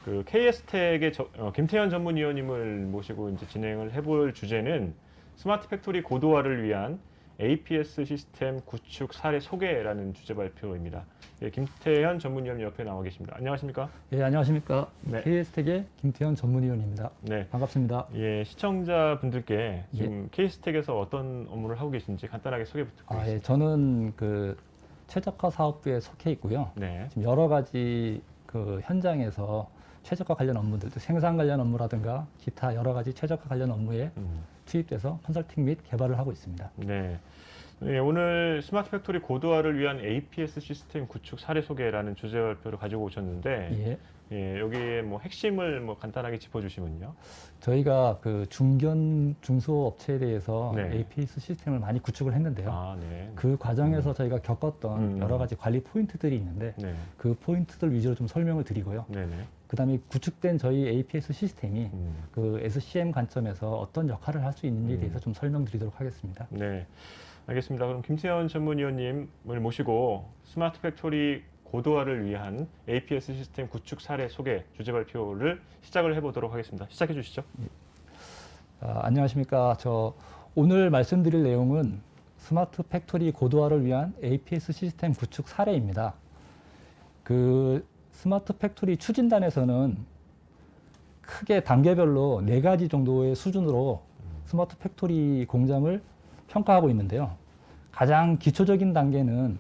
그 KS텍의 김태현 전문위원님을 모시고 이제 진행을 해볼 주제는 스마트 팩토리 고도화를 위한 APS 시스템 구축 사례 소개라는 주제 발표입니다. 예, 김태현 전문위원 옆에 나와 계십니다. 안녕하십니까? 예, 안녕하십니까. 네. KS텍의 김태현 전문위원입니다. 네. 반갑습니다. 예, 시청자분들께 지금 KS텍에서 어떤 업무를 하고 계신지 간단하게 소개 부탁드리겠습니다. 예, 저는 그 최적화 사업부에 속해 있고요. 네. 지금 여러 가지 그 현장에서 최적화 관련 업무들, 생산 관련 업무라든가 기타 여러 가지 최적화 관련 업무에 투입돼서 컨설팅 및 개발을 하고 있습니다. 네. 네, 오늘 스마트 팩토리 고도화를 위한 APS 시스템 구축 사례 소개라는 주제 발표를 가지고 오셨는데, 예, 여기에 뭐 핵심을 뭐 간단하게 짚어주시면요. 저희가 그 중소업체에 대해서 네. APS 시스템을 많이 구축을 했는데요. 아, 네. 그 과정에서 저희가 겪었던 여러 가지 관리 포인트들이 있는데 네. 그 포인트들 위주로 좀 설명을 드리고요. 네네. 그다음에 구축된 저희 APS 시스템이 그 SCM 관점에서 어떤 역할을 할 수 있는지에 대해서 좀 설명드리도록 하겠습니다. 네. 알겠습니다. 그럼 김태현 전문위원님을 모시고 스마트 팩토리 고도화를 위한 APS 시스템 구축 사례 소개 주제 발표를 시작을 해보도록 하겠습니다. 시작해 주시죠. 안녕하십니까. 저 오늘 말씀드릴 내용은 스마트 팩토리 고도화를 위한 APS 시스템 구축 사례입니다. 그 스마트 팩토리 추진단에서는 크게 단계별로 4가지 정도의 수준으로 스마트 팩토리 공장을 평가하고 있는데요. 가장 기초적인 단계는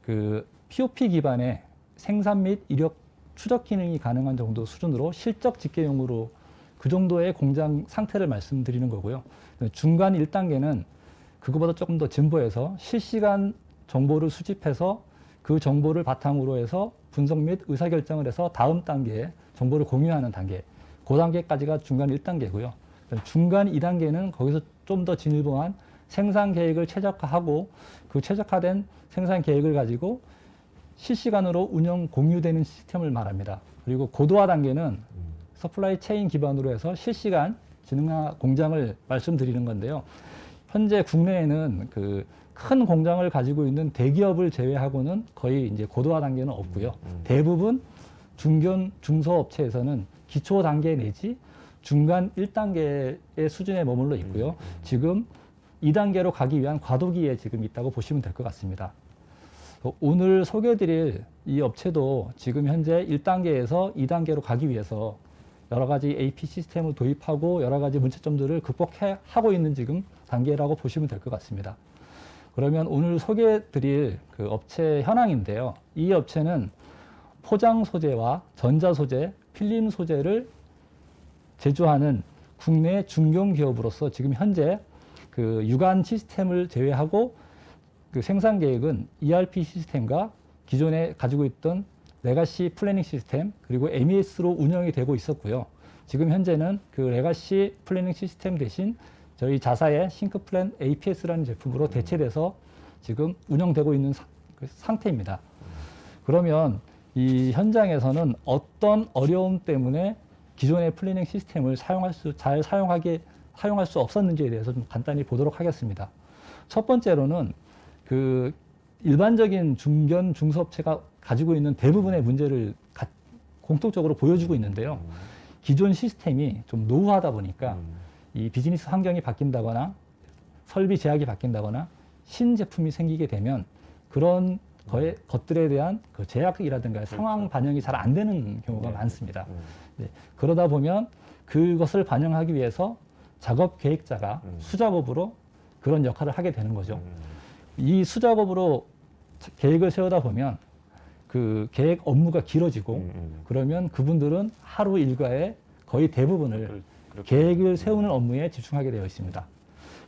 그 POP 기반의 생산 및 이력 추적 기능이 가능한 정도 수준으로 실적 집계용으로 그 정도의 공장 상태를 말씀드리는 거고요. 중간 1단계는 그거보다 조금 더 진보해서 실시간 정보를 수집해서 그 정보를 바탕으로 해서 분석 및 의사결정을 해서 다음 단계에 정보를 공유하는 단계. 그 단계까지가 중간 1단계고요. 중간 2단계는 거기서 좀 더 진일보한 생산 계획을 최적화하고 그 최적화된 생산 계획을 가지고 실시간으로 운영 공유되는 시스템을 말합니다. 그리고 고도화 단계는 서플라이 체인 기반으로 해서 실시간 지능화 공장을 말씀드리는 건데요. 현재 국내에는 그 큰 공장을 가지고 있는 대기업을 제외하고는 거의 이제 고도화 단계는 없고요. 대부분 중소업체에서는 기초 단계 내지 중간 1단계의 수준에 머물러 있고요. 지금 2단계로 가기 위한 과도기에 지금 있다고 보시면 될 것 같습니다. 오늘 소개해드릴 이 업체도 지금 현재 1단계에서 2단계로 가기 위해서 여러 가지 AP 시스템을 도입하고 여러 가지 문제점들을 극복하고 있는 지금 단계라고 보시면 될 것 같습니다. 그러면 오늘 소개해드릴 그 업체 현황인데요. 이 업체는 포장 소재와 전자 소재, 필름 소재를 제조하는 국내 중견 기업으로서 지금 현재 그 유관 시스템을 제외하고 그 생산 계획은 ERP 시스템과 기존에 가지고 있던 레가시 플래닝 시스템 그리고 MES로 운영이 되고 있었고요. 지금 현재는 그 레가시 플래닝 시스템 대신 저희 자사의 싱크플랜 APS라는 제품으로 대체돼서 지금 운영되고 있는 상태입니다. 그러면 이 현장에서는 어떤 어려움 때문에 기존의 플래닝 시스템을 잘 사용할 수 없었는지에 대해서 좀 간단히 보도록 하겠습니다. 첫 번째로는 그 일반적인 중소업체가 가지고 있는 대부분의 문제를 공통적으로 보여주고 있는데요. 기존 시스템이 좀 노후하다 보니까 이 비즈니스 환경이 바뀐다거나 설비 제약이 바뀐다거나 신제품이 생기게 되면 그런 것들에 대한 그 제약이라든가 상황 반영이 잘 안 되는 경우가 많습니다. 네. 그러다 보면 그것을 반영하기 위해서 작업 계획자가 수작업으로 그런 역할을 하게 되는 거죠. 이 수작업으로 계획을 세우다 보면 그 계획 업무가 길어지고 그러면 그분들은 하루 일과의 거의 대부분을 계획을 세우는 업무에 집중하게 되어 있습니다.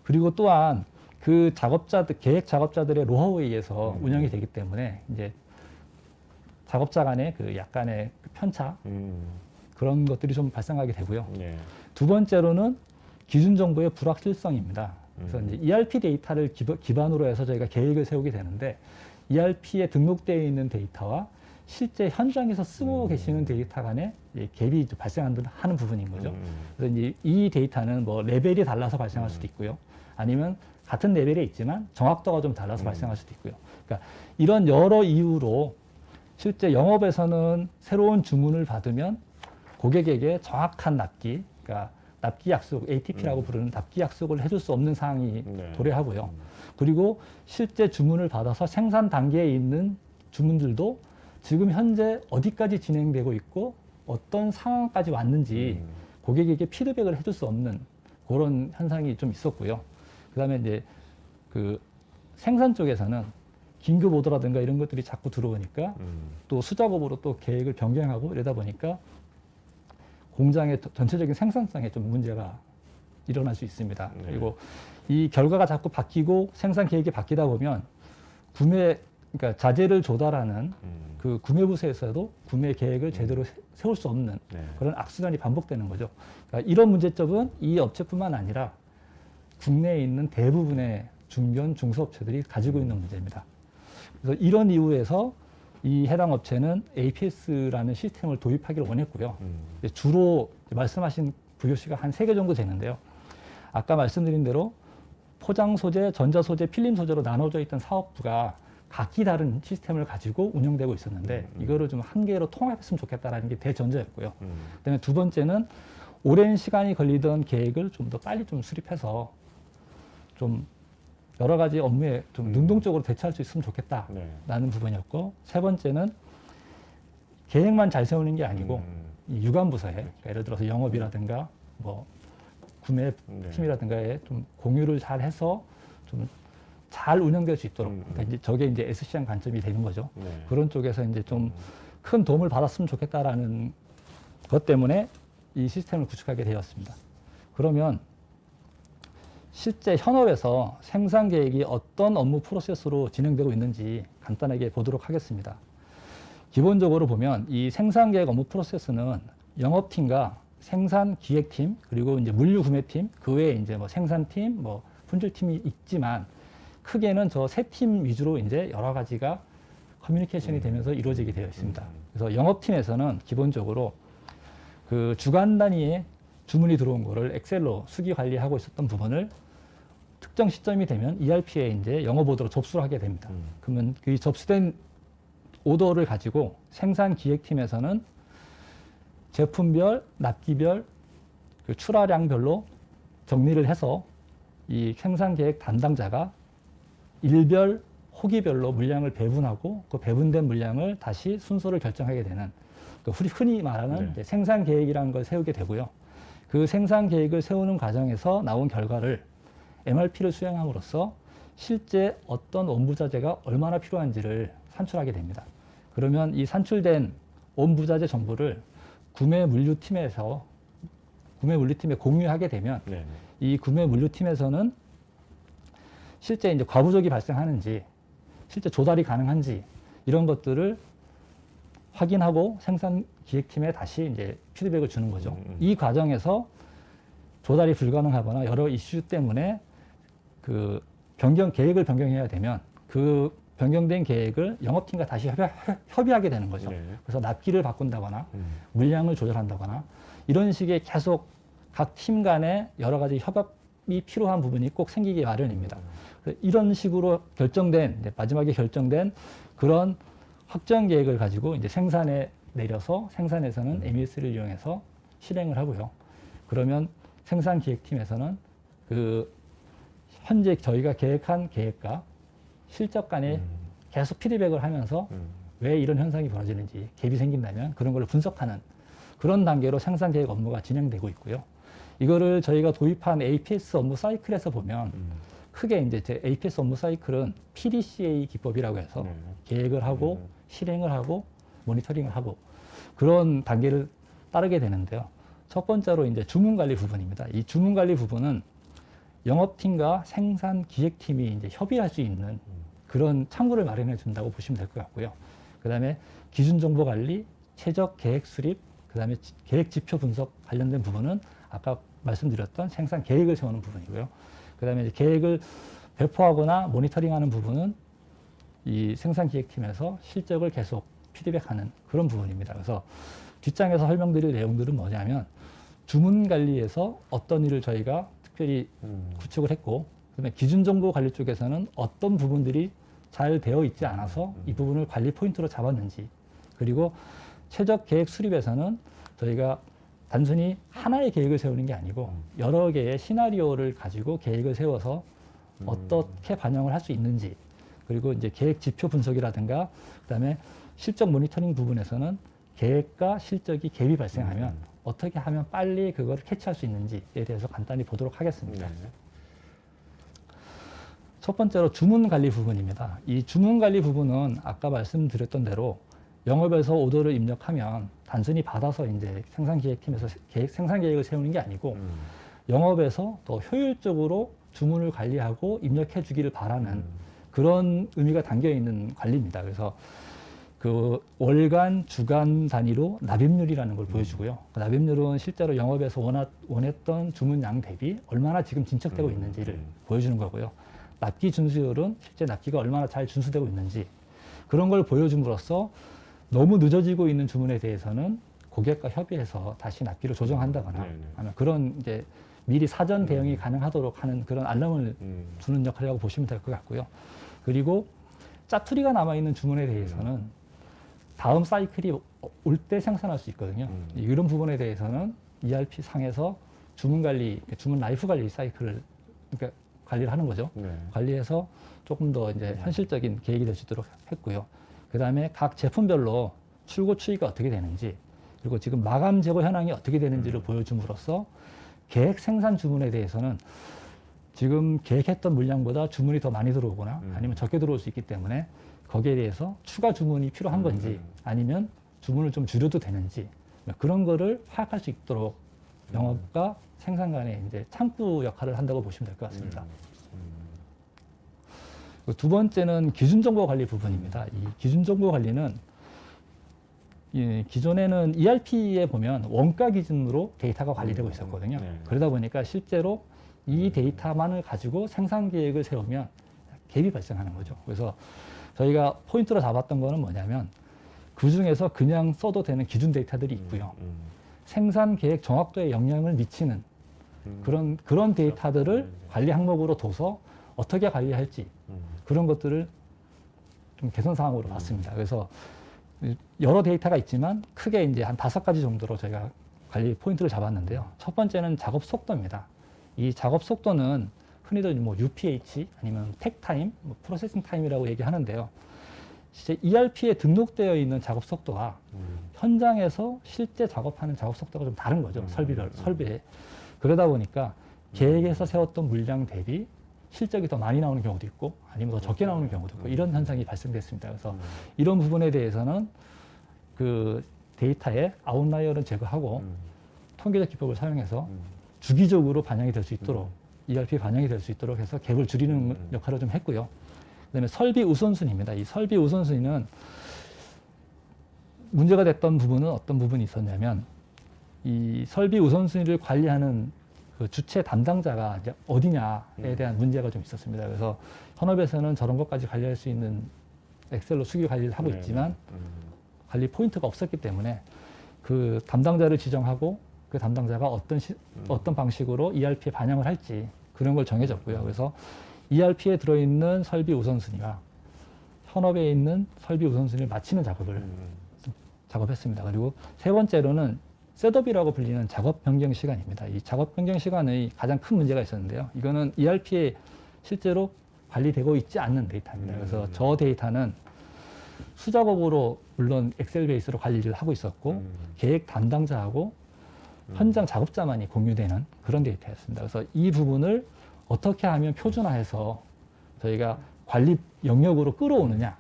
그리고 또한 그 계획 작업자들의 노하우에 의해서 운영이 되기 때문에 이제 작업자 간의 그 약간의 편차 그런 것들이 좀 발생하게 되고요. 두 번째로는 기준 정보의 불확실성입니다. 그래서 이제 ERP 데이터를 기반으로 해서 저희가 계획을 세우게 되는데 ERP에 등록되어 있는 데이터와 실제 현장에서 쓰고 계시는 데이터 간에 갭이 발생하는 부분인 거죠. 그래서 이제 이 데이터는 뭐 레벨이 달라서 발생할 수도 있고요. 아니면 같은 레벨에 있지만 정확도가 좀 달라서 발생할 수도 있고요. 그러니까 이런 여러 이유로 실제 영업에서는 새로운 주문을 받으면 고객에게 정확한 납기, 그러니까 납기 약속, ATP라고 부르는 납기 약속을 해줄 수 없는 사항이 네. 도래하고요. 그리고 실제 주문을 받아서 생산 단계에 있는 주문들도 지금 현재 어디까지 진행되고 있고 어떤 상황까지 왔는지 고객에게 피드백을 해줄 수 없는 그런 현상이 좀 있었고요. 그다음에 이제 그 생산 쪽에서는 긴급 오더라든가 이런 것들이 자꾸 들어오니까 또 수작업으로 또 계획을 변경하고 이러다 보니까 공장의 전체적인 생산성에 좀 문제가 일어날 수 있습니다. 네. 그리고 이 결과가 자꾸 바뀌고 생산 계획이 바뀌다 보면 그러니까 자재를 조달하는 그 구매부서에서도 구매 계획을 제대로 세울 수 없는 네. 그런 악순환이 반복되는 거죠. 그러니까 이런 문제점은 이 업체뿐만 아니라 국내에 있는 대부분의 중견 중소업체들이 가지고 있는 문제입니다. 그래서 이런 이유에서 이 해당 업체는 APS라는 시스템을 도입하기를 원했고요. 주로 말씀하신 VOC가 한 3개 정도 되는데요. 아까 말씀드린 대로 포장 소재, 전자 소재, 필름 소재로 나눠져 있던 사업부가 각기 다른 시스템을 가지고 운영되고 있었는데 이거를 좀 한 개로 통합했으면 좋겠다라는 게 대전제였고요. 그다음에 두 번째는 오랜 시간이 걸리던 계획을 좀 더 빨리 좀 수립해서 좀 여러 가지 업무에 좀 능동적으로 대처할 수 있으면 좋겠다라는 부분이었고, 세 번째는 계획만 잘 세우는 게 아니고 이 유관부서에 그러니까 예를 들어서 영업이라든가 뭐 구매 팀이라든가에 좀 공유를 잘 해서 좀 잘 운영될 수 있도록 그러니까 이제 저게 이제 SCM 관점이 되는 거죠. 네. 그런 쪽에서 이제 좀 큰 도움을 받았으면 좋겠다라는 것 때문에 이 시스템을 구축하게 되었습니다. 그러면 실제 현업에서 생산 계획이 어떤 업무 프로세스로 진행되고 있는지 간단하게 보도록 하겠습니다. 기본적으로 보면 이 생산 계획 업무 프로세스는 영업팀과 생산 기획팀 그리고 이제 물류 구매팀 그 외에 이제 뭐 생산팀 뭐 품질팀이 있지만 크게는 저 세 팀 위주로 이제 여러 가지가 커뮤니케이션이 되면서 이루어지게 되어 있습니다. 그래서 영업팀에서는 기본적으로 그 주간 단위의 주문이 들어온 거를 엑셀로 수기 관리하고 있었던 부분을 특정 시점이 되면 ERP에 이제 영업 오더로 접수를 하게 됩니다. 그러면 그 접수된 오더를 가지고 생산 기획팀에서는 제품별, 납기별, 그 출하량별로 정리를 해서 이 생산 계획 담당자가 일별, 호기별로 물량을 배분하고 그 배분된 물량을 다시 순서를 결정하게 되는 그 흔히 말하는 이제 생산 계획이라는 걸 세우게 되고요. 그 생산 계획을 세우는 과정에서 나온 결과를 MRP를 수행함으로써 실제 어떤 원부자재가 얼마나 필요한지를 산출하게 됩니다. 그러면 이 산출된 원부자재 정보를 구매 물류팀에 공유하게 되면 이 구매 물류팀에서는 실제 이제 과부족이 발생하는지, 실제 조달이 가능한지 이런 것들을 확인하고 생산 기획팀에 다시 이제 피드백을 주는 거죠. 이 과정에서 조달이 불가능하거나 여러 이슈 때문에 그 계획을 변경해야 되면 그 변경된 계획을 영업팀과 다시 협의하게 되는 거죠. 그래서 납기를 바꾼다거나 물량을 조절한다거나 이런 식의 계속 각 팀 간에 여러 가지 협업이 필요한 부분이 꼭 생기기 마련입니다. 이런 식으로 마지막에 결정된 그런 확정 계획을 가지고 이제 생산에 내려서 생산에서는 MES를 이용해서 실행을 하고요. 그러면 생산 기획팀에서는 그 현재 저희가 계획한 계획과 실적 간에 계속 피드백을 하면서 왜 이런 현상이 벌어지는지 갭이 생긴다면 그런 걸 분석하는 그런 단계로 생산 계획 업무가 진행되고 있고요. 이거를 저희가 도입한 APS 업무 사이클에서 보면 크게 이제 제 APS 업무 사이클은 PDCA 기법이라고 해서 계획을 하고 실행을 하고 모니터링을 하고 그런 단계를 따르게 되는데요. 첫 번째로 이제 주문 관리 부분입니다. 이 주문 관리 부분은 영업팀과 생산 기획팀이 이제 협의할 수 있는 그런 창구를 마련해 준다고 보시면 될 것 같고요. 그 다음에 기준 정보 관리, 최적 계획 수립, 그 다음에 계획 지표 분석 관련된 부분은 아까 말씀드렸던 생산 계획을 세우는 부분이고요. 그 다음에 계획을 배포하거나 모니터링하는 부분은 이 생산 기획팀에서 실적을 계속 피드백하는 그런 부분입니다. 그래서 뒷장에서 설명드릴 내용들은 뭐냐면 주문 관리에서 어떤 일을 저희가 특별히 구축을 했고 그다음에 기준 정보 관리 쪽에서는 어떤 부분들이 잘 되어 있지 않아서 이 부분을 관리 포인트로 잡았는지 그리고 최적 계획 수립에서는 저희가 단순히 하나의 계획을 세우는 게 아니고 여러 개의 시나리오를 가지고 계획을 세워서 어떻게 반영을 할 수 있는지, 그리고 이제 계획 지표 분석이라든가 그다음에 실적 모니터링 부분에서는 계획과 실적이 갭이 발생하면 어떻게 하면 빨리 그걸 캐치할 수 있는지에 대해서 간단히 보도록 하겠습니다. 네. 첫 번째로 주문 관리 부분입니다. 이 주문 관리 부분은 아까 말씀드렸던 대로 영업에서 오더를 입력하면 단순히 받아서 이제 생산기획팀에서 생산 계획을 세우는 게 아니고 영업에서 더 효율적으로 주문을 관리하고 입력해 주기를 바라는 그런 의미가 담겨 있는 관리입니다. 그래서 그 월간, 주간 단위로 납입률이라는 걸 보여주고요. 그 납입률은 실제로 영업에서 원했던 주문량 대비 얼마나 지금 진척되고 있는지를 보여주는 거고요. 납기 준수율은 실제 납기가 얼마나 잘 준수되고 있는지 그런 걸 보여줌으로써 너무 늦어지고 있는 주문에 대해서는 고객과 협의해서 다시 납기를 조정한다거나 하는 그런 이제 미리 사전 대응이 가능하도록 하는 그런 알람을 주는 역할이라고 보시면 될 것 같고요. 그리고 짜투리가 남아있는 주문에 대해서는 다음 사이클이 올 때 생산할 수 있거든요. 이런 부분에 대해서는 ERP 상에서 주문 관리, 주문 라이프 관리 사이클을 그러니까 관리를 하는 거죠. 네. 관리해서 조금 더 이제 현실적인 계획이 될 수 있도록 했고요. 그 다음에 각 제품별로 출고 추이가 어떻게 되는지, 그리고 지금 마감 재고 현황이 어떻게 되는지를 보여줌으로써 계획 생산 주문에 대해서는 지금 계획했던 물량보다 주문이 더 많이 들어오거나 아니면 적게 들어올 수 있기 때문에 거기에 대해서 추가 주문이 필요한 건지 아니면 주문을 좀 줄여도 되는지 그런 거를 파악할 수 있도록 영업과 생산 간의 이제 창구 역할을 한다고 보시면 될 것 같습니다. 두 번째는 기준 정보 관리 부분입니다. 이 기준 정보 관리는 기존에는 ERP에 보면 원가 기준으로 데이터가 관리되고 있었거든요. 그러다 보니까 실제로 이 데이터만을 가지고 생산 계획을 세우면 갭이 발생하는 거죠. 그래서 저희가 포인트로 잡았던 거는 뭐냐면 그 중에서 그냥 써도 되는 기준 데이터들이 있고요. 생산 계획 정확도에 영향을 미치는 그런 데이터들을 관리 항목으로 둬서 어떻게 관리할지 그런 것들을 좀 개선 사항으로 봤습니다. 그래서 여러 데이터가 있지만 크게 이제 한 5가지 정도로 저희가 관리 포인트를 잡았는데요. 첫 번째는 작업 속도입니다. 이 작업 속도는 흔히들 뭐 UPH 아니면 택 타임, 뭐 프로세싱 타임이라고 얘기하는데요. 실제 ERP에 등록되어 있는 작업 속도와 현장에서 실제 작업하는 작업 속도가 좀 다른 거죠. 설비에. 그러다 보니까 계획에서 세웠던 물량 대비 실적이 더 많이 나오는 경우도 있고 아니면 더 적게 나오는 경우도 있고 이런 현상이 발생됐습니다. 그래서 이런 부분에 대해서는 그 데이터의 아웃라이어를 제거하고 통계적 기법을 사용해서 주기적으로 반영이 될 수 있도록 ERP 반영이 될 수 있도록 해서 갭을 줄이는 역할을 좀 했고요. 그다음에 설비 우선순위입니다. 이 설비 우선순위는 문제가 됐던 부분은 어떤 부분이 있었냐면 이 설비 우선순위를 관리하는 그 주체 담당자가 이제 어디냐에 대한 문제가 좀 있었습니다. 그래서 현업에서는 저런 것까지 관리할 수 있는 엑셀로 수기 관리를 하고 있지만 관리 포인트가 없었기 때문에 그 담당자를 지정하고 그 담당자가 어떤 방식으로 ERP에 반영을 할지 그런 걸 정해졌고요. 그래서 ERP에 들어있는 설비 우선순위와 현업에 있는 설비 우선순위를 맞추는 작업했습니다. 그리고 세 번째로는 셋업이라고 불리는 작업 변경 시간입니다. 이 작업 변경 시간의 가장 큰 문제가 있었는데요. 이거는 ERP에 실제로 관리되고 있지 않는 데이터입니다. 그래서 저 데이터는 수작업으로 물론 엑셀 베이스로 관리를 하고 있었고 계획 담당자하고 현장 작업자만이 공유되는 그런 데이터였습니다. 그래서 이 부분을 어떻게 하면 표준화해서 저희가 관리 영역으로 끌어오느냐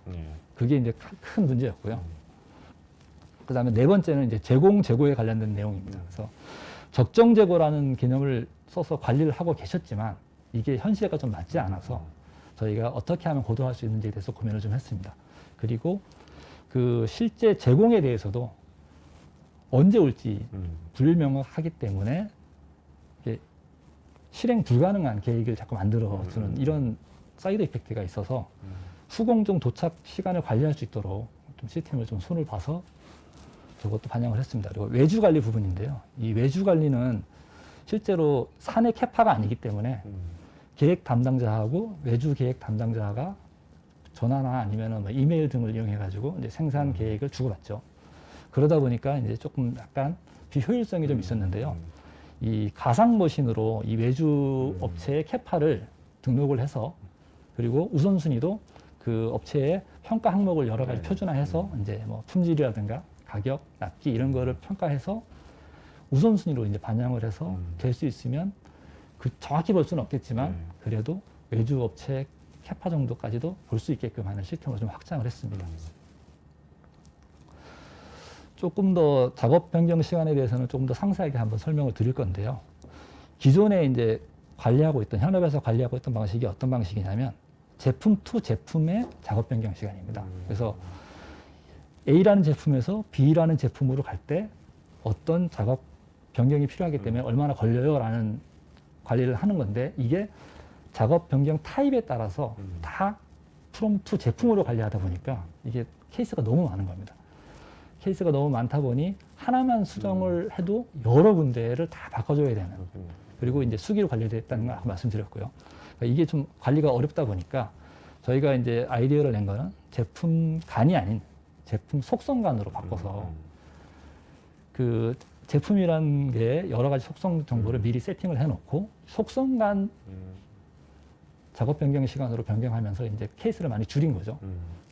그게 이제 큰 문제였고요. 그 다음에 네 번째는 이제 재고에 관련된 내용입니다. 그래서 적정 재고라는 개념을 써서 관리를 하고 계셨지만 이게 현실과 좀 맞지 않아서 저희가 어떻게 하면 고도화할 수 있는지에 대해서 고민을 좀 했습니다. 그리고 그 실제 제공에 대해서도 언제 올지 불명확하기 때문에 이게 실행 불가능한 계획을 자꾸 만들어주는 이런 사이드 이펙트가 있어서 수공정 도착 시간을 관리할 수 있도록 좀 시스템을 좀 손을 봐서 저것도 반영을 했습니다. 그리고 외주 관리 부분인데요. 이 외주 관리는 실제로 사내 캐파가 아니기 때문에 계획 담당자하고 외주 계획 담당자가 전화나 아니면 뭐 이메일 등을 이용해 가지고 이제 생산 계획을 주고받죠. 그러다 보니까 이제 조금 약간 비효율성이 좀 있었는데요. 이 가상 머신으로 이 외주 업체의 캐파를 등록을 해서 그리고 우선순위도 그 업체의 평가 항목을 여러 가지 표준화해서 이제 뭐 품질이라든가 가격, 납기 이런 거를 평가해서 우선순위로 이제 반영을 해서 될 수 있으면 그 정확히 볼 수는 없겠지만 그래도 외주 업체 캐파 정도까지도 볼 수 있게끔 하는 시스템으로 좀 확장을 했습니다. 조금 더 작업 변경 시간에 대해서는 조금 더 상세하게 한번 설명을 드릴 건데요. 기존에 이제 관리하고 있던, 현업에서 관리하고 있던 방식이 어떤 방식이냐면 제품 투 제품의 작업 변경 시간입니다. 그래서 A라는 제품에서 B라는 제품으로 갈 때 어떤 작업 변경이 필요하기 때문에 얼마나 걸려요? 라는 관리를 하는 건데 이게 작업 변경 타입에 따라서 다 프롬 투 제품으로 관리하다 보니까 이게 케이스가 너무 많은 겁니다. 케이스가 너무 많다 보니 하나만 수정을 해도 여러 군데를 다 바꿔줘야 되는 그리고 이제 수기로 관리됐다는 걸 아까 말씀드렸고요. 그러니까 이게 좀 관리가 어렵다 보니까 저희가 이제 아이디어를 낸 거는 제품 간이 아닌 제품 속성간으로 바꿔서 그 제품이라는 게 여러 가지 속성 정보를 미리 세팅을 해놓고 속성간 작업 변경 시간으로 변경하면서 이제 케이스를 많이 줄인 거죠.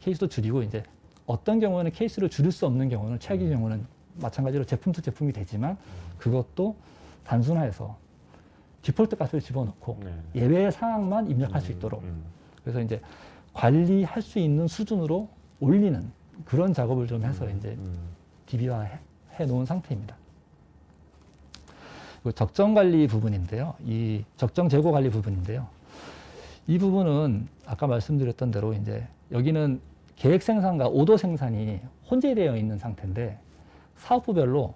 케이스도 줄이고 이제 어떤 경우는 케이스를 줄일 수 없는 경우는 최악의 경우는 마찬가지로 제품 투 제품이 되지만 그것도 단순화해서 디폴트 값을 집어넣고 예외 사항만 입력할 수 있도록 그래서 이제 관리할 수 있는 수준으로 올리는 그런 작업을 좀 해서 이제 DB화 해 놓은 상태입니다. 적정 관리 부분인데요. 이 적정 재고 관리 부분인데요. 이 부분은 아까 말씀드렸던 대로 이제 여기는 계획 생산과 오도 생산이 혼재되어 있는 상태인데 사업부별로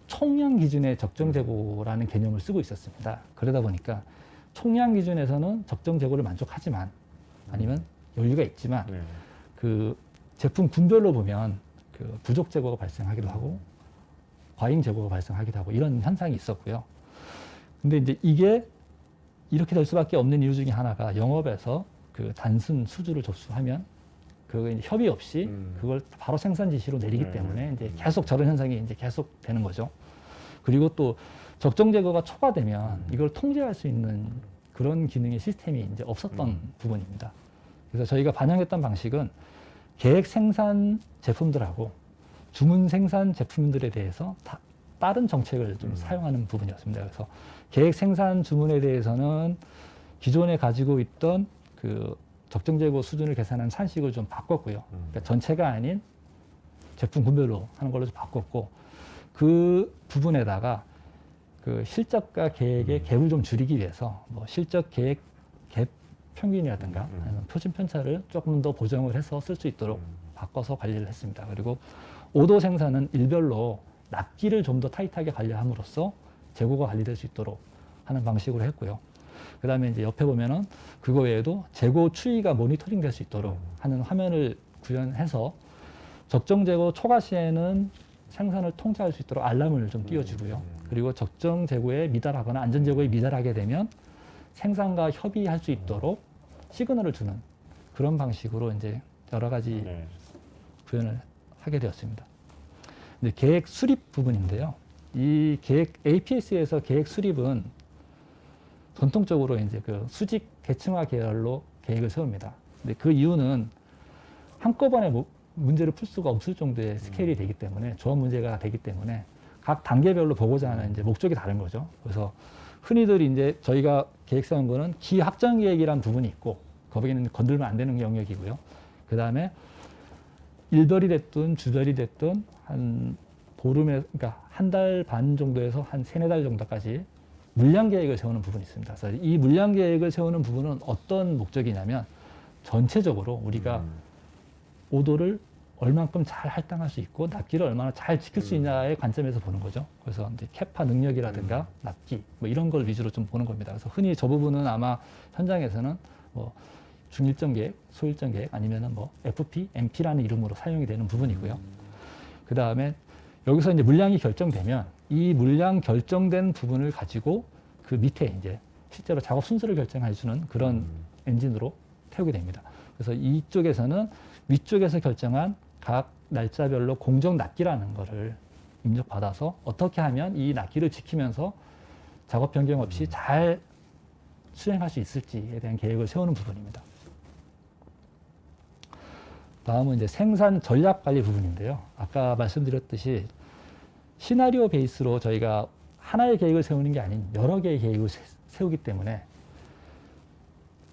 총량 기준의 적정 재고라는 개념을 쓰고 있었습니다. 그러다 보니까 총량 기준에서는 적정 재고를 만족하지만 아니면 여유가 있지만 그 제품 군별로 보면 그 부족 재고가 발생하기도 하고 과잉 재고가 발생하기도 하고 이런 현상이 있었고요. 근데 이제 이게 이렇게 될 수밖에 없는 이유 중에 하나가 영업에서 그 단순 수주를 접수하면 그 협의 없이 그걸 바로 생산 지시로 내리기 때문에 이제 계속 저런 현상이 이제 계속 되는 거죠. 그리고 또 적정 재고가 초과되면 이걸 통제할 수 있는 그런 기능의 시스템이 이제 없었던 부분입니다. 그래서 저희가 반영했던 방식은 계획 생산 제품들하고 주문 생산 제품들에 대해서 다른 정책을 좀 사용하는 부분이었습니다. 그래서 계획 생산 주문에 대해서는 기존에 가지고 있던 그 적정 재고 수준을 계산한 산식을 좀 바꿨고요. 그러니까 전체가 아닌 제품 군별로 하는 걸로 좀 바꿨고 그 부분에다가 그 실적과 계획의 갭을 좀 줄이기 위해서 뭐 실적 계획 갭 평균이라든가 아니면 표준 편차를 조금 더 보정을 해서 쓸 수 있도록 바꿔서 관리를 했습니다. 그리고 오도 생산은 일별로 납기를 좀 더 타이트하게 관리함으로써 재고가 관리될 수 있도록 하는 방식으로 했고요. 그 다음에 이제 옆에 보면은 그거 외에도 재고 추이가 모니터링 될 수 있도록 하는 화면을 구현해서 적정 재고 초과 시에는 생산을 통제할 수 있도록 알람을 좀 띄워주고요. 그리고 적정 재고에 미달하거나 안전 재고에 미달하게 되면 생산과 협의할 수 있도록 시그널을 주는 그런 방식으로 이제 여러 가지 구현을 하게 되었습니다. 근데 계획 수립 부분인데요. 이 계획 APS에서 계획 수립은 전통적으로 이제 그 수직 계층화 계열로 계획을 세웁니다. 근데 그 이유는 한꺼번에 문제를 풀 수가 없을 정도의 스케일이 되기 때문에 조합 문제가 되기 때문에 각 단계별로 보고자 하는 이제 목적이 다른 거죠. 그래서 흔히들 이제 저희가 계획 세운 거는 기확정 계획이라는 부분이 있고 거기는 건들면 안 되는 영역이고요. 그 다음에 일별이 됐든 주별이 됐든 한 보름에 그러니까 한 달 반 정도에서 한 세네 달 정도까지 물량 계획을 세우는 부분이 있습니다. 그래서 이 물량 계획을 세우는 부분은 어떤 목적이냐면 전체적으로 우리가 오도를 얼만큼 잘 할당할 수 있고 납기를 얼마나 잘 지킬 수 있냐의 관점에서 보는 거죠. 그래서 이제 캐파 능력이라든가 납기 뭐 이런 걸 위주로 좀 보는 겁니다. 그래서 흔히 저 부분은 아마 현장에서는 뭐 중일정 계획, 소일정 계획 아니면은 뭐 FP, MP라는 이름으로 사용이 되는 부분이고요. 그 다음에 여기서 이제 물량이 결정되면 이 물량 결정된 부분을 가지고 그 밑에 이제 실제로 작업 순서를 결정해주는 그런 엔진으로 태우게 됩니다. 그래서 이쪽에서는 위쪽에서 결정한 각 날짜별로 공정 납기라는 거를 입력받아서 어떻게 하면 이 납기를 지키면서 작업 변경 없이 잘 수행할 수 있을지에 대한 계획을 세우는 부분입니다. 다음은 이제 생산 전략 관리 부분인데요. 아까 말씀드렸듯이 시나리오 베이스로 저희가 하나의 계획을 세우는 게 아닌 여러 개의 계획을 세우기 때문에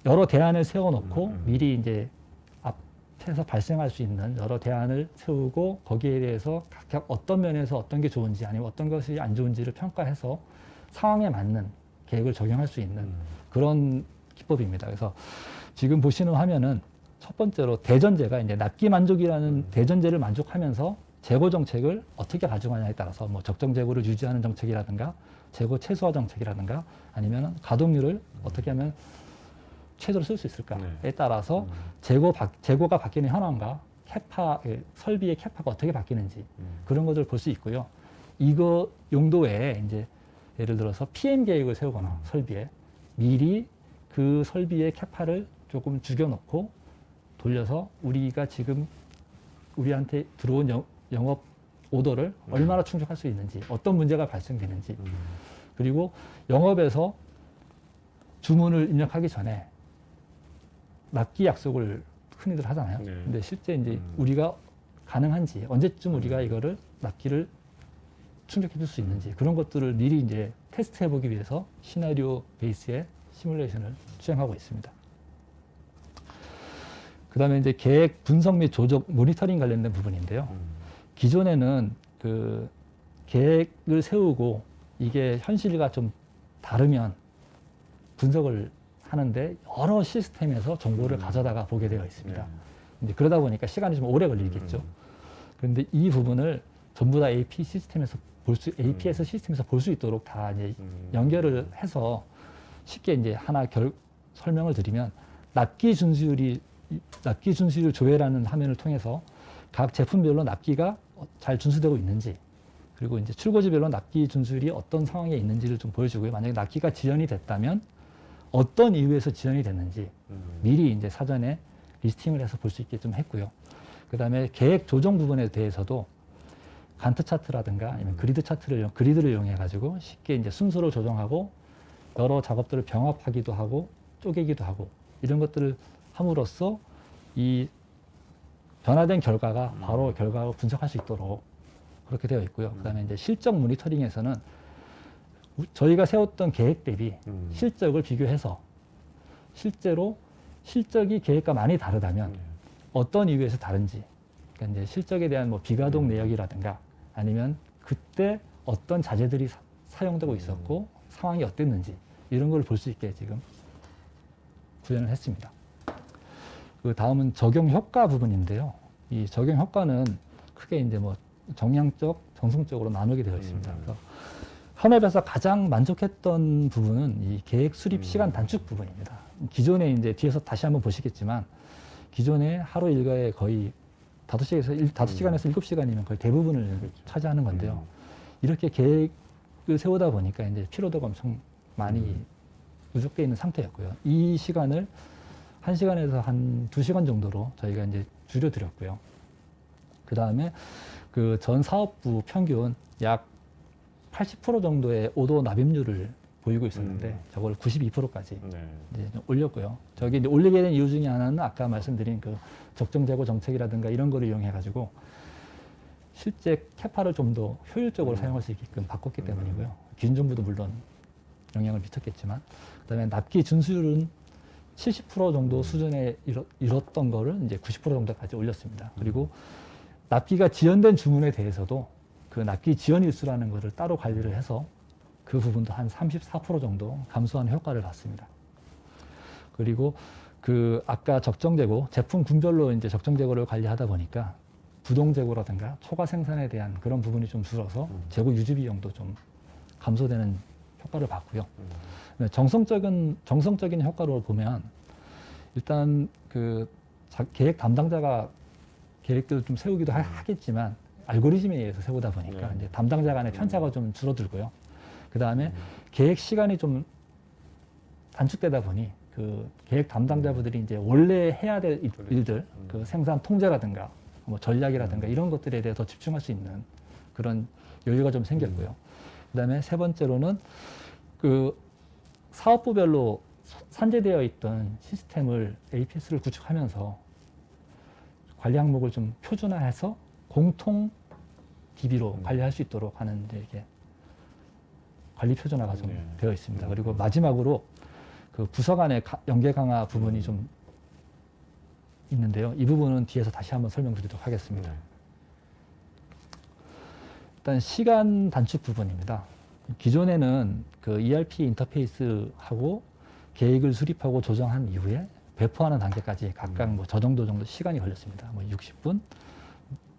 여러 대안을 세워놓고 미리 이제 앞에서 발생할 수 있는 여러 대안을 세우고 거기에 대해서 각각 어떤 면에서 어떤 게 좋은지 아니면 어떤 것이 안 좋은지를 평가해서 상황에 맞는 계획을 적용할 수 있는 그런 기법입니다. 그래서 지금 보시는 화면은 첫 번째로 대전제가 이제 납기 만족이라는 대전제를 만족하면서 재고 정책을 어떻게 가져가냐에 따라서 뭐 적정 재고를 유지하는 정책이라든가 재고 최소화 정책이라든가 아니면 가동률을 어떻게 하면 최대로 쓸 수 있을까에 따라서 재고가 바뀌는 현황과 캐파, 설비의 캐파가 어떻게 바뀌는지 그런 것을 볼 수 있고요. 이거 용도 외에 이제 예를 들어서 PM 계획을 세우거나 설비에 미리 그 설비의 캐파를 조금 죽여놓고 돌려서 우리가 지금 우리한테 들어온 영업 오더를 얼마나 충족할 수 있는지 어떤 문제가 발생되는지 그리고 영업에서 주문을 입력하기 전에 납기 약속을 흔히들 하잖아요. 네. 근데 실제 이제 우리가 가능한지 언제쯤 우리가 이거를 납기를 충족해 줄 수 있는지 그런 것들을 미리 이제 테스트 해보기 위해서 시나리오 베이스의 시뮬레이션을 수행하고 있습니다. 그 다음에 이제 계획 분석 및 조정 모니터링 관련된 부분인데요. 기존에는 그 계획을 세우고 이게 현실과 좀 다르면 분석을 하는데 여러 시스템에서 정보를 가져다가 보게 되어 있습니다. 이제 그러다 보니까 시간이 좀 오래 걸리겠죠. 그런데 이 부분을 전부 다 APS 시스템에서 볼 수 있도록 다 이제 연결을 해서 쉽게 이제 하나 설명을 드리면 납기 준수율 조회라는 화면을 통해서 각 제품별로 납기가 잘 준수되고 있는지 그리고 이제 출고지별로 납기 준수율이 어떤 상황에 있는지를 좀 보여주고요. 만약에 납기가 지연이 됐다면 어떤 이유에서 지연이 됐는지 미리 이제 사전에 리스팅을 해서 볼 수 있게 좀 했고요. 그 다음에 계획 조정 부분에 대해서도 간트 차트라든가 아니면 그리드를 이용해 가지고 쉽게 이제 순서를 조정하고 여러 작업들을 병합하기도 하고 쪼개기도 하고 이런 것들을 함으로써 이 변화된 결과가 바로 결과를 분석할 수 있도록 그렇게 되어 있고요. 그 다음에 이제 실적 모니터링에서는 저희가 세웠던 계획 대비 실적을 비교해서 실제로 실적이 계획과 많이 다르다면 어떤 이유에서 다른지 그러니까 이제 실적에 대한 뭐 비가동 내역이라든가 아니면 그때 어떤 자재들이 사용되고 있었고 상황이 어땠는지 이런 걸 볼 수 있게 지금 구현을 했습니다. 그 다음은 적용 효과 부분인데요. 이 적용 효과는 크게 이제 뭐 정량적, 정성적으로 나누게 되어 있습니다. 그래서 현업에서 가장 만족했던 부분은 이 계획 수립 시간 단축 부분입니다. 기존에 이제 뒤에서 다시 한번 보시겠지만 기존에 하루 일과에 거의 5시간에서 7시간이면 거의 대부분을 차지하는 건데요. 이렇게 계획을 세우다 보니까 이제 피로도가 엄청 많이 누적되어 있는 상태였고요. 이 시간을 1시간에서 한 2시간 정도로 저희가 이제 줄여드렸고요. 그 다음에 그 전 사업부 평균 약 80% 정도의 오도 납입률을 보이고 있었는데 저걸 92%까지 이제 좀 올렸고요. 저기 이제 올리게 된 이유 중에 하나는 아까 말씀드린 그 적정 재고 정책이라든가 이런 거를 이용해 가지고 실제 캐파를 좀 더 효율적으로 사용할 수 있게끔 바꿨기 때문이고요. 기준 정보도 물론 영향을 미쳤겠지만 그다음에 납기 준수율은 70% 정도 수준에 이뤘던 거를 이제 90% 정도까지 올렸습니다. 그리고 납기가 지연된 주문에 대해서도 그 납기 지연 일수라는 것을 따로 관리를 해서 그 부분도 한 34% 정도 감소하는 효과를 봤습니다. 그리고 그 아까 적정 재고, 제품 군별로 이제 적정 재고를 관리하다 보니까 부동 재고라든가 초과 생산에 대한 그런 부분이 좀 줄어서 재고 유지 비용도 좀 감소되는 효과를 봤고요. 정성적인 효과로 보면 일단 그 계획 담당자가 계획들을 좀 세우기도 하겠지만 알고리즘에 의해서 세우다 보니까 이제 담당자 간의 편차가 좀 줄어들고요. 그 다음에 계획 시간이 좀 단축되다 보니 그 계획 담당자분들이 이제 원래 해야 될 일들, 그 생산 통제라든가 뭐 전략이라든가 이런 것들에 대해 더 집중할 수 있는 그런 여유가 좀 생겼고요. 그다음에 세 번째로는 그 사업부별로 산재되어 있던 시스템을 APS를 구축하면서 관리 항목을 좀 표준화해서 공통 DB로 관리할 수 있도록 하는 이게 관리 표준화가 좀 네. 되어 있습니다. 그리고 마지막으로 그 부서 간의 연계 강화 부분이 좀 있는데요. 이 부분은 뒤에서 다시 한번 설명드리도록 하겠습니다. 네. 일단 시간 단축 부분입니다. 기존에는 그 ERP 인터페이스하고 계획을 수립하고 조정한 이후에 배포하는 단계까지 각각 뭐 저 정도 시간이 걸렸습니다. 뭐 60분,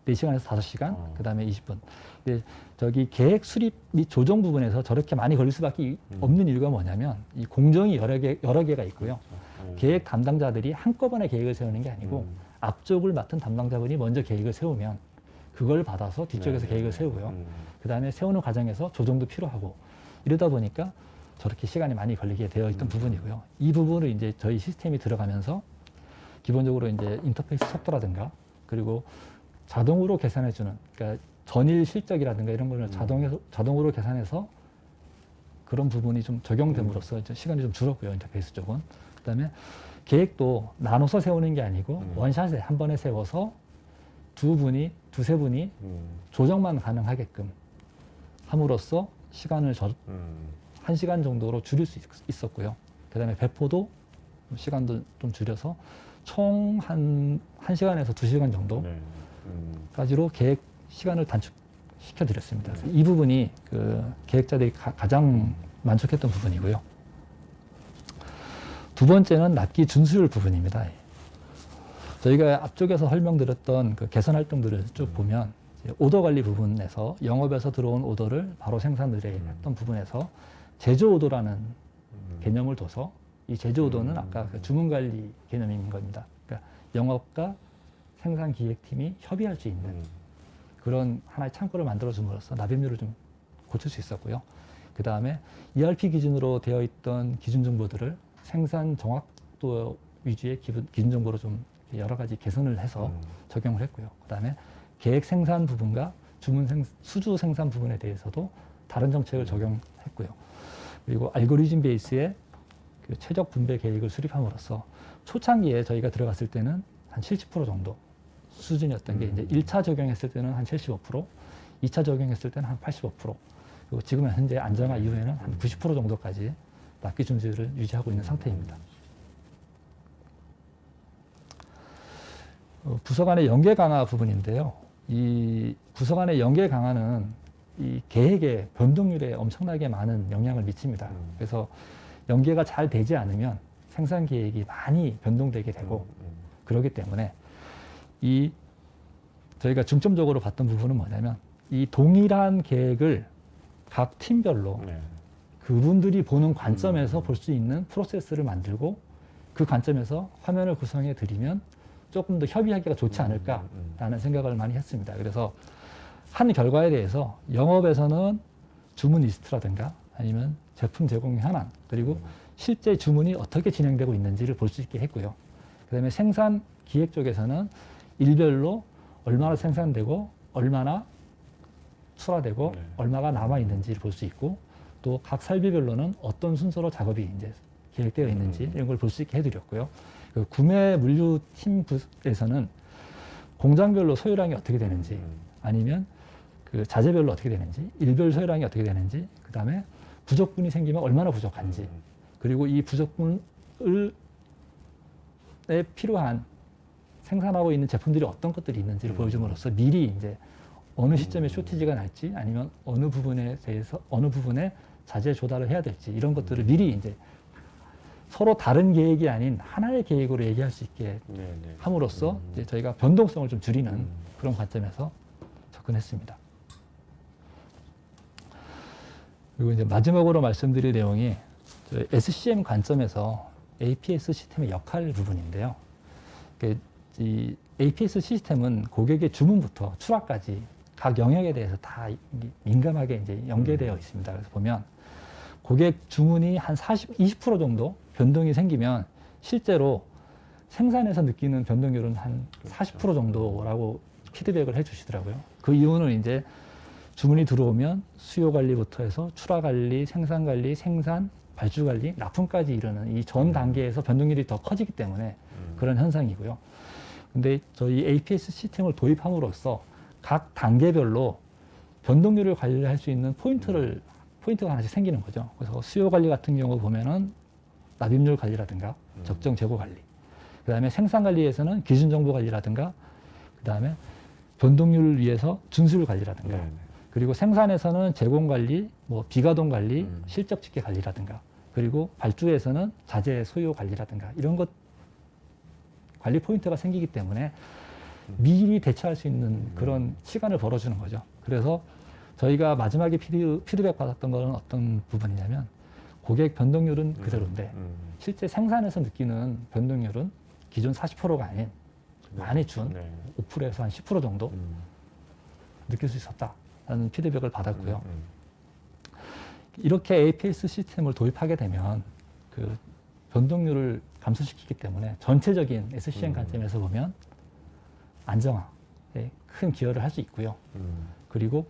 4시간에서 5시간, 그 다음에 20분. 근데 저기 계획 수립 및 조정 부분에서 저렇게 많이 걸릴 수밖에 없는 이유가 뭐냐면 이 공정이 여러 개가 있고요. 계획 담당자들이 한꺼번에 계획을 세우는 게 아니고 앞쪽을 맡은 담당자분이 먼저 계획을 세우면 그걸 받아서 뒤쪽에서 계획을 세우고요. 그 다음에 세우는 과정에서 조정도 필요하고 이러다 보니까 저렇게 시간이 많이 걸리게 되어 있던 부분이고요. 이 부분을 이제 저희 시스템이 들어가면서 기본적으로 이제 인터페이스 속도라든가 그리고 자동으로 계산해주는 그러니까 전일 실적이라든가 이런 거를 자동으로 계산해서 그런 부분이 좀 적용됨으로써 이제 시간이 좀 줄었고요. 인터페이스 쪽은. 그다음에 계획도 나눠서 세우는 게 아니고 원샷에 한 번에 세워서 두세 분이 조정만 가능하게끔 함으로써 시간을 1시간 정도로 줄일 수 있었고요. 그다음에 배포도 시간도 좀 줄여서 총 한 1시간에서 2시간 정도까지로 계획 시간을 단축시켜 드렸습니다. 그래서 이 부분이 그 계획자들이 가장 만족했던 부분이고요. 두 번째는 납기 준수율 부분입니다. 저희가 앞쪽에서 설명드렸던 그 개선 활동들을 쭉 보면 오더 관리 부분에서 영업에서 들어온 오더를 바로 생산 의뢰했던 부분에서 제조 오더라는 개념을 둬서 이 제조 오더는 아까 그 주문 관리 개념인 겁니다. 그러니까 영업과 생산 기획팀이 협의할 수 있는 그런 하나의 창구를 만들어 줌으로써 납입률을 좀 고칠 수 있었고요. 그 다음에 ERP 기준으로 되어 있던 기준 정보들을 생산 정확도 위주의 기준 정보로 좀 여러 가지 개선을 해서 적용을 했고요. 그 다음에 계획 생산 부분과 수주 생산 부분에 대해서도 다른 정책을 적용했고요. 그리고 알고리즘 베이스의 그 최적 분배 계획을 수립함으로써 초창기에 저희가 들어갔을 때는 한 70% 정도 수준이었던 게 이제 1차 적용했을 때는 한 75%, 2차 적용했을 때는 한 85%, 그리고 지금 현재 안정화 이후에는 한 90% 정도까지 납기 준수율을 유지하고 있는 상태입니다. 부서 간의 연계 강화 부분인데요. 이 부서 간의 연계 강화는 이 계획의 변동률에 엄청나게 많은 영향을 미칩니다. 그래서 연계가 잘 되지 않으면 생산 계획이 많이 변동되게 되고 그렇기 때문에 이 저희가 중점적으로 봤던 부분은 뭐냐면 이 동일한 계획을 각 팀별로 그분들이 보는 관점에서 볼 수 있는 프로세스를 만들고 그 관점에서 화면을 구성해 드리면 조금 더 협의하기가 좋지 않을까라는 생각을 많이 했습니다. 그래서 한 결과에 대해서 영업에서는 주문 리스트라든가 아니면 제품 제공 현황 그리고 실제 주문이 어떻게 진행되고 있는지를 볼 수 있게 했고요. 그다음에 생산 기획 쪽에서는 일별로 얼마나 생산되고 얼마나 출하되고 얼마가 남아 있는지를 볼 수 있고 또 각 설비별로는 어떤 순서로 작업이 이제 계획되어 있는지 이런 걸 볼 수 있게 해드렸고요. 그 구매 물류 팀에서는 공장별로 소요량이 어떻게 되는지 아니면 그 자재별로 어떻게 되는지 일별 소요량이 어떻게 되는지 그 다음에 부족분이 생기면 얼마나 부족한지 그리고 이 부족분에 필요한 생산하고 있는 제품들이 어떤 것들이 있는지를 보여줌으로써 미리 이제 어느 시점에 쇼티지가 날지 아니면 어느 부분에 대해서 어느 부분에 자재 조달을 해야 될지 이런 것들을 미리 이제 서로 다른 계획이 아닌 하나의 계획으로 얘기할 수 있게 함으로써 이제 저희가 변동성을 좀 줄이는 그런 관점에서 접근했습니다. 그리고 이제 마지막으로 말씀드릴 내용이 SCM 관점에서 APS 시스템의 역할 부분인데요. 이 APS 시스템은 고객의 주문부터 출하까지 각 영역에 대해서 다 민감하게 이제 연계되어 있습니다. 그래서 보면 고객 주문이 한 20% 정도 변동이 생기면 실제로 생산에서 느끼는 변동률은 한 40% 정도라고 피드백을 해 주시더라고요. 그 이유는 이제 주문이 들어오면 수요 관리부터 해서 출하 관리, 생산 관리, 생산, 발주 관리, 납품까지 이르는 이 전 단계에서 변동률이 더 커지기 때문에 그런 현상이고요. 근데 저희 APS 시스템을 도입함으로써 각 단계별로 변동률을 관리할 수 있는 포인트가 하나씩 생기는 거죠. 그래서 수요 관리 같은 경우 보면은 납입률 관리라든가 적정 재고 관리, 그다음에 생산 관리에서는 기준 정보 관리라든가, 그다음에 변동률을 위해서 준수율 관리라든가, 네. 그리고 생산에서는 제공 관리, 뭐 비가동 관리, 실적 집계 관리라든가, 그리고 발주에서는 자재 소요 관리라든가 이런 것 관리 포인트가 생기기 때문에 미리 대처할 수 있는 그런 시간을 벌어주는 거죠. 그래서 저희가 마지막에 피드백 받았던 거는 어떤 부분이냐면 고객 변동률은 그대로인데 실제 생산에서 느끼는 변동률은 기존 40%가 아닌 많이 준 5%에서 한 10% 정도 느낄 수 있었다라는 피드백을 받았고요. 이렇게 APS 시스템을 도입하게 되면 그 변동률을 감소시키기 때문에 전체적인 SCM 관점에서 보면 안정화에 큰 기여를 할 수 있고요. 그리고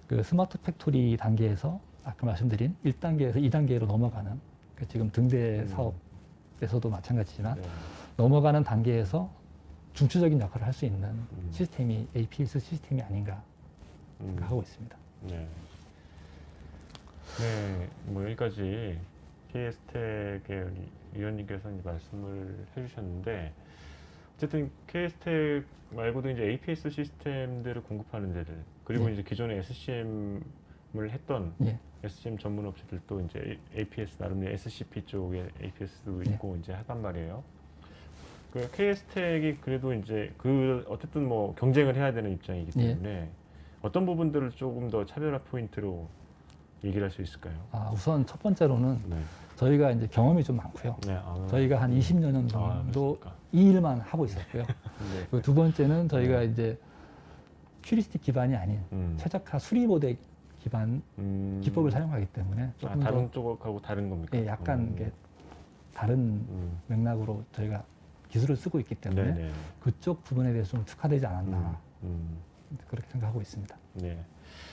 그 스마트 팩토리 단계에서 아까 말씀드린 1단계에서 2단계로 넘어가는 지금 등대 사업에서도 마찬가지지만 넘어가는 단계에서 중추적인 역할을 할 수 있는 시스템이 APS 시스템이 아닌가 생각하고 있습니다. 네. 네, 뭐 여기까지 KS텍의 위원님께서 이제 말씀을 해주셨는데, 어쨌든 KS텍 말고도 이제 APS 시스템들을 공급하는 데들, 그리고 이제 기존에 SCM을 했던 SCM 전문 업체들도 이제 APS 나름의 SCP 쪽에 APS도 있고 이제 하단 말이에요. 그 KS텍이 그래도 이제 어쨌든 뭐 경쟁을 해야 되는 입장이기 때문에 어떤 부분들을 조금 더 차별화 포인트로 얘기를 할 수 있을까요? 우선 첫 번째로는 저희가 이제 경험이 좀 많고요. 저희가 한 20년 정도 이 일만 하고 있었고요. 그리고 두 번째는 저희가 이제 큐리스틱 기반이 아닌 최적화 수리보대 기반 기법을 사용하기 때문에 조금 다른 쪽하고 다른 겁니까? 예, 약간 이게 다른 맥락으로 저희가 기술을 쓰고 있기 때문에 그쪽 부분에 대해서 좀 특화되지 않았나 그렇게 생각하고 있습니다. 네.